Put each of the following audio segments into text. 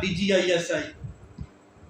DGISI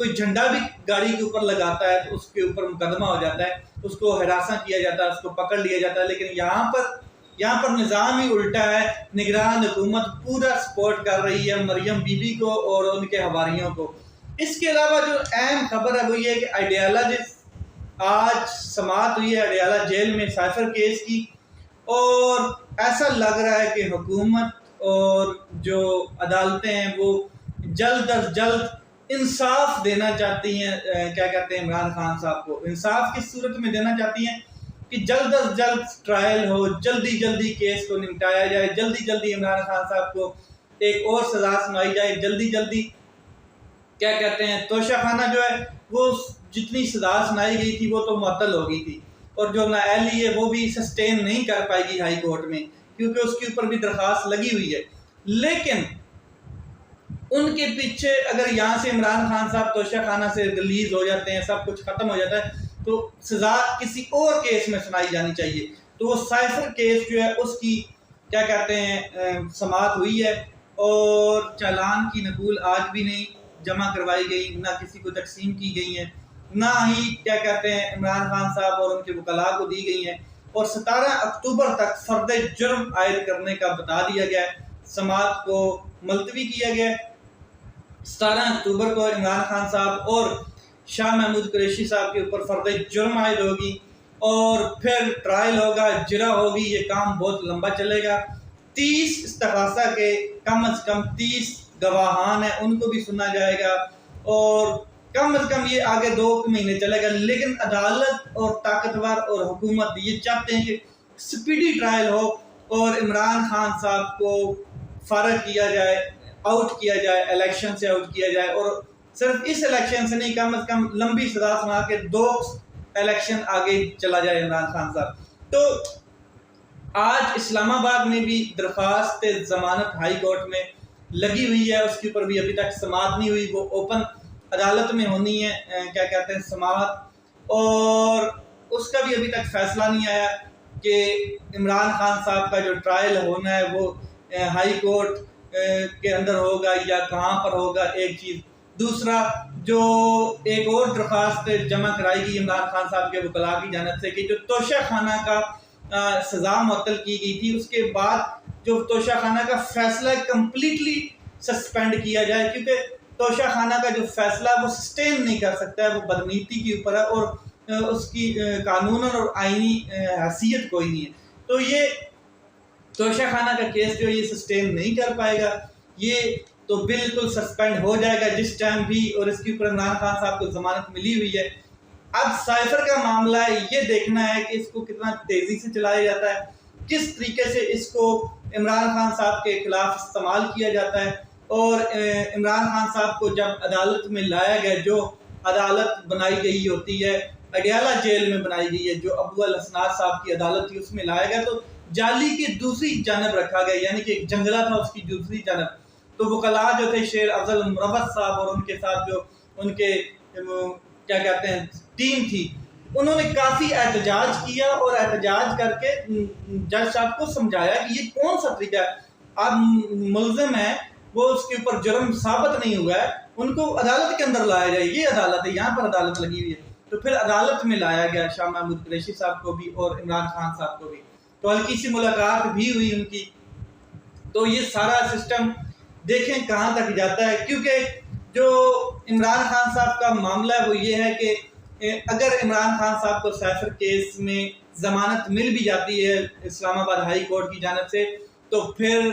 کوئی جھنڈا بھی گاڑی کے اوپر لگاتا ہے تو اس کے اوپر مقدمہ ہو جاتا ہے، اس کو ہراساں کیا جاتا ہے، اس کو پکڑ لیا جاتا ہے. لیکن یہاں پر نظام ہی الٹا ہے. نگران حکومت پورا سپورٹ کر رہی ہے مریم بی بی کو اور ان کے حواریوں کو. اس کے علاوہ جو اہم خبر ہے وہ یہ ہے کہ اڈیالہ آج سماعت ہوئی ہے اڈیالہ جیل میں سائفر کیس کی، اور ایسا لگ رہا ہے کہ حکومت اور جو عدالتیں ہیں وہ جلد از جلد انصاف دینا چاہتی ہیں. کیا کہتے ہیں عمران خان صاحب کو انصاف کس صورت میں دینا چاہتی ہیں کہ جلد از جلد ٹرائل ہو، جلدی کیس کو نمٹایا جائے، جلدی عمران خان صاحب کو ایک اور سزا سنائی جائے، جلدی کیا کہتے ہیں توشہ خانہ جو ہے وہ جتنی سزا سنائی گئی تھی وہ تو معطل ہو گئی تھی، اور جو نااہلی ہے وہ بھی سسٹین نہیں کر پائے گی ہائی کورٹ میں، کیونکہ اس کے اوپر بھی درخواست لگی ہوئی ہے. لیکن ان کے پیچھے اگر یہاں سے عمران خان صاحب توشہ خانہ سے ریلیز ہو جاتے ہیں، سب کچھ ختم ہو جاتا ہے، تو سزا کسی اور کیس میں سنائی جانی چاہیے. تو وہ سائفر کیس جو ہے اس کی کیا کہتے ہیں سماعت ہوئی ہے، اور چالان کی نقول آج بھی نہیں جمع کروائی گئی، نہ کسی کو تقسیم کی گئی ہیں، نہ ہی کیا کہتے ہیں عمران خان صاحب اور ان کے وکلاء کو دی گئی ہیں. اور 17 اکتوبر تک فرد جرم عائد کرنے کا بتا دیا گیا ہے. سماعت کو ملتوی کیا گیا ہے. 17 اکتوبر کو عمران خان صاحب اور شاہ محمود قریشی صاحب کے اوپر فرد جرم عائد ہوگی، اور پھر ٹرائل ہوگا، جرا ہوگی. یہ کام بہت لمبا چلے گا. 30 استغاثہ کے کم از کم 30 گواہان ہیں، ان کو بھی سنا جائے گا، اور کم از کم یہ آگے 2 مہینے چلے گا. لیکن عدالت اور طاقتور اور حکومت یہ چاہتے ہیں کہ سپیڈی ٹرائل ہو اور عمران خان صاحب کو فارغ کیا جائے، آؤٹ کیا جائے، الیکشن سے آؤٹ کیا جائے، اور صرف اس الیکشن سے نہیں، کم از کم لمبی سزا سنا کے 2 الیکشن آگے چلا جائے عمران خان صاحب. تو آج اسلام آباد میں بھی درخواست ضمانت ہائی کورٹ میں لگی ہوئی ہے، اس کے اوپر بھی ابھی تک سماعت نہیں ہوئی. وہ اوپن عدالت میں ہونی ہے کیا کہتے ہیں سماعت، اور اس کا بھی ابھی تک فیصلہ نہیں آیا کہ عمران خان صاحب کا جو ٹرائل ہونا ہے وہ ہائی کورٹ کے اندر ہوگا یا کہاں پر ہوگا. ایک چیز. دوسرا، جو ایک اور درخواست جمع کرائی گئی عمران خان صاحب کے وکلاء کی جانب سے کہ جو توشہ خانہ کا سزا معطل کی گئی تھی، اس کے بعد جو توشہ خانہ کا فیصلہ کمپلیٹلی سسپینڈ کیا جائے، کیونکہ توشہ خانہ کا جو فیصلہ وہ سسٹین نہیں کر سکتا ہے، وہ بدنیتی کے اوپر ہے اور اس کی قانون اور آئینی حیثیت کوئی نہیں ہے. تو یہ توشہ خانہ کا کیس جو یہ سسٹین نہیں کر پائے گا، یہ تو بالکل سسپینڈ ہو جائے گا جس ٹائم بھی، اور اس کے اوپر عمران خان صاحب کو ضمانت ملی ہوئی ہے. اب سائفر کا معاملہ ہے، یہ دیکھنا ہے کہ اس کو کتنا تیزی سے چلایا جاتا ہے، کس طریقے سے اس کو عمران خان صاحب کے خلاف استعمال کیا جاتا ہے. اور عمران خان صاحب کو جب عدالت میں لایا گیا، جو عدالت بنائی گئی ہوتی ہے اڈیالہ جیل میں بنائی گئی ہے، جو ابو الحسنات صاحب کی عدالت تھی، اس میں لایا گیا تو جالی کی دوسری جانب رکھا گیا، یعنی کہ ایک جنگلہ تھا اس کی دوسری جانب. تو وکلاء جو تھے شیر افضل مروت صاحب اور ان کے ساتھ جو ان کے کیا کہتے ہیں ٹیم تھی، انہوں نے کافی احتجاج کیا، اور احتجاج کر کے جج صاحب کو سمجھایا کہ یہ کون سا طریقہ ہے، آپ ملزم ہیں، وہ اس کے اوپر جرم ثابت نہیں ہوا ہے، ان کو عدالت کے اندر لایا جائے، یہ عدالت ہے، یہاں پر عدالت لگی ہوئی ہے. تو پھر عدالت میں لایا گیا شاہ محمود قریشی صاحب کو بھی اور عمران خان صاحب کو بھی. تو ہلکی سی ملاقات بھی ہوئی ان کی. تو یہ سارا سسٹم دیکھیں کہاں تک جاتا ہے، کیونکہ جو عمران خان صاحب کا معاملہ ہے وہ یہ ہے کہ اگر عمران خان صاحب کو سائفر کیس میں ضمانت مل بھی جاتی ہے اسلام آباد ہائی کورٹ کی جانب سے، تو پھر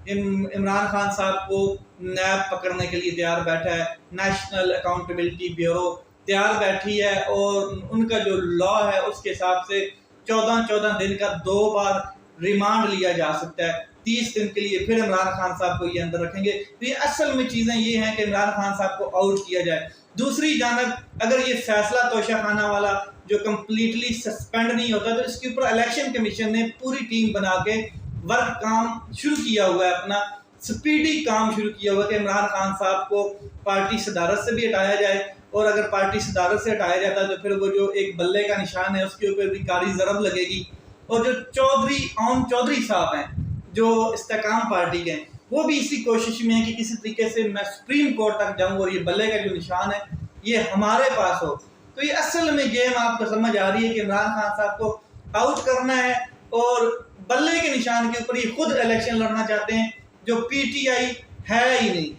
عمران خان صاحب کو نیب پکڑنے کے لیے تیار بیٹھا ہے، نیشنل اکاؤنٹیبلٹی بیورو تیار بیٹھی ہے، اور ان کا جو لا ہے اس کے حساب سے 14 دن کا 2 بار ریمانڈ لیا جا سکتا ہے، 30 دن کے لیے پھر عمران خان صاحب کو یہ اندر رکھیں گے. تو یہ اصل میں چیزیں یہ ہیں کہ عمران خان صاحب کو آؤٹ کیا جائے. دوسری جانب اگر یہ فیصلہ توشہ خانہ والا جو کمپلیٹلی سسپینڈ نہیں ہوتا، تو اس کے اوپر الیکشن کمیشن نے پوری ٹیم بنا کے ورک کام شروع کیا ہوا ہے، اپنا سپیڈی کام شروع کیا ہوا ہے کہ عمران خان صاحب کو پارٹی صدارت سے بھی ہٹایا جائے، اور اگر پارٹی صدارت سے ہٹایا جاتا ہے تو پھر وہ جو ایک بلے کا نشان ہے اس کے اوپر بھی کاری ضرب لگے گی. اور جو چودھری صاحب ہیں جو استحکام پارٹی کے ہیں، وہ بھی اسی کوشش میں ہے کہ کسی طریقے سے میں سپریم کورٹ تک جاؤں اور یہ بلے کا جو نشان ہے یہ ہمارے پاس ہو. تو یہ اصل میں گیم آپ کو سمجھ آ رہی ہے کہ عمران خان صاحب کو آؤٹ کرنا ہے اور بلے کے نشان کے اوپر یہ خود الیکشن لڑنا چاہتے ہیں جو پی ٹی آئی ہے ہی نہیں.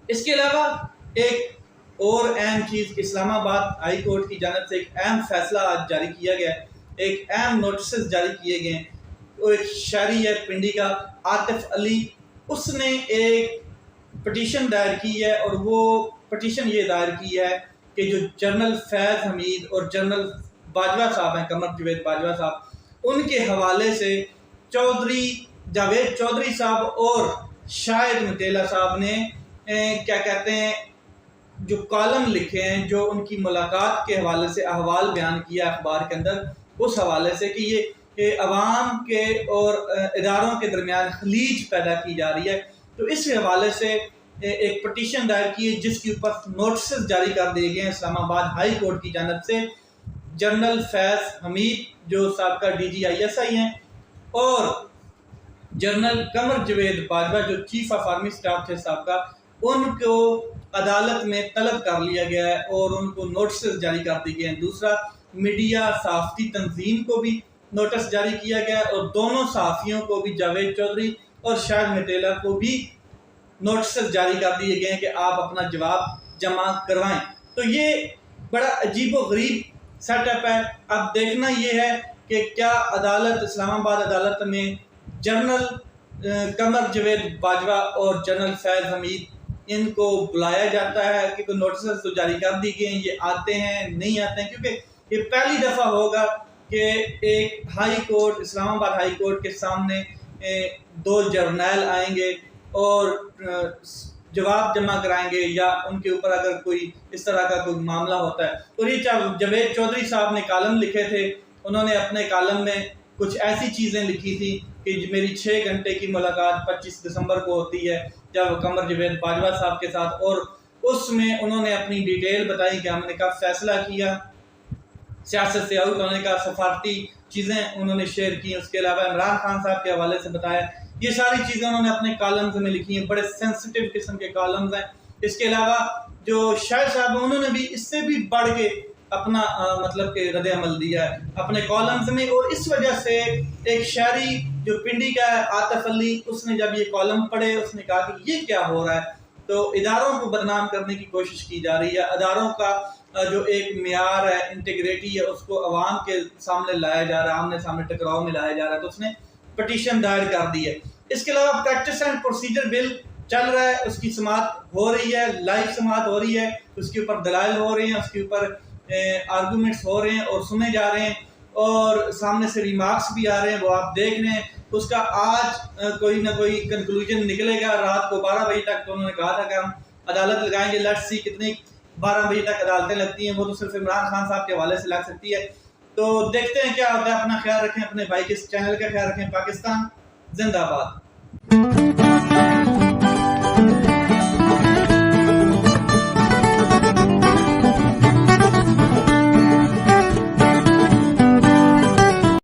اس کے علاوہ ایک اور اہم چیز، اسلام آباد ہائی کورٹ کی جانب سے ایک اہم فیصلہ آج جاری کیا گیا ہے، ایک اہم نوٹسز جاری کیے گئے ہیں. وہ ایک شہری ہے پنڈی کا عاطف علی، اس نے ایک پٹیشن دائر کی ہے اور وہ پٹیشن یہ دائر کی ہے کہ جو جنرل فیض حمید اور جنرل باجوہ صاحب ہیں، قمر جاوید باجوہ صاحب، ان کے حوالے سے چودھری جاوید چودھری صاحب اور شاہد مٹیلہ صاحب نے کیا کہتے ہیں جو کالم لکھے ہیں، جو ان کی ملاقات کے حوالے سے احوال بیان کیا اخبار کے اندر، اس حوالے سے کہ یہ عوام کے اور اداروں کے درمیان خلیج پیدا کی جا رہی ہے. تو اس حوالے سے ایک پٹیشن دائر کی ہے جس کے اوپر نوٹسز جاری کر دیے گئے ہیں اسلام آباد ہائی کورٹ کی جانب سے. جنرل فیض حمید جو سابقہ D G I S I ہیں اور جنرل قمر جاوید باجوہ جو چیف آف آرمی اسٹاف تھے سابقہ، ان کو عدالت میں طلب کر لیا گیا ہے اور ان کو نوٹسز جاری کر دی گئے ہیں. دوسرا، میڈیا صحافتی تنظیم کو بھی نوٹس جاری کیا گیا ہے اور دونوں صحافیوں کو بھی، جاوید چودھری اور شاہد مٹیلہ کو بھی نوٹسز جاری کر دیے گئے ہیں کہ آپ اپنا جواب جمع کروائیں. تو یہ بڑا عجیب و غریب سیٹ اپ ہے. اب دیکھنا یہ ہے کہ کیا عدالت، اسلام آباد عدالت میں جنرل قمر جاوید باجوہ اور جنرل فیض حمید ان کو بلایا جاتا ہے کہ کوئی نوٹسز تو جاری کر دی گئے ہیں، یہ آتے ہیں نہیں آتے ہیں، کیونکہ یہ پہلی دفعہ ہوگا کہ ایک ہائی کورٹ، اسلام آباد ہائی کورٹ کے سامنے دو جرنیل آئیں گے اور جواب جمع کرائیں گے یا ان کے اوپر اگر کوئی اس طرح کا کوئی معاملہ ہوتا ہے. اور یہ جاوید چودھری صاحب نے کالم لکھے تھے، انہوں نے اپنے کالم میں کچھ ایسی چیزیں لکھی تھی کہ میری 6 گھنٹے کی ملاقات 25 دسمبر کو ہوتی ہے جب قمر جاوید باجوہ صاحب کے ساتھ، اور اس میں انہوں نے اپنی ڈیٹیل بتائی کہ ہم نے کب فیصلہ کیا، سیاست سے آؤٹ ہونے کا، سفارتی چیزیں انہوں نے شیئر کی. اس کے علاوہ عمران خان صاحب کے حوالے سے بتایا. یہ ساری چیزیں انہوں نے اپنے کالمز میں لکھی ہیں، بڑے سینسٹیو قسم کے کالمز ہیں. اس کے علاوہ جو شاہد صاحب انہوں نے بھی اس سے بھی بڑھ کے اپنا مطلب کہ رد عمل دیا ہے اپنے کالمز میں. اور اس وجہ سے ایک شہری جو پنڈی کا ہے عاطف علی، اس نے جب یہ کالم پڑھے اس نے کہا کہ یہ کیا ہو رہا ہے. تو اداروں کو بدنام کرنے کی کوشش کی جا رہی ہے، اداروں کا جو ایک معیار ہے، انٹیگریٹی ہے، اس کو عوام کے سامنے لایا جا رہا ہے، آمنے سامنے ٹکراؤ میں لایا جا رہا ہے. تو اس نے پٹیشن دائر کر دی ہے. اس کے علاوہ پریکٹس اینڈ پروسیجر بل چل رہا ہے، اس کی سماعت ہو رہی ہے، لائیو سماعت ہو رہی ہے، اس کے اوپر دلائل ہو رہے ہیں، اس کے اوپر آرگومنٹس ہو رہے ہیں اور سنے جا رہے ہیں اور سامنے سے ریمارکس بھی آ رہے ہیں، وہ آپ دیکھ رہے ہیں. اس کا آج کوئی نہ کوئی کنکلوژن نکلے گا. رات کو 12 بجے تک تو انہوں نے کہا تھا کہ ہم عدالت لگائیں گے، لیٹس سی کتنی 12 بجے تک عدالتیں لگتی ہیں، وہ تو صرف عمران خان صاحب کے حوالے سے لگ سکتی ہے. تو دیکھتے ہیں کیا ہوتا ہے. اپنا خیال رکھیں، اپنے بھائی کے چینل کا خیال رکھیں. پاکستان زندہ باد.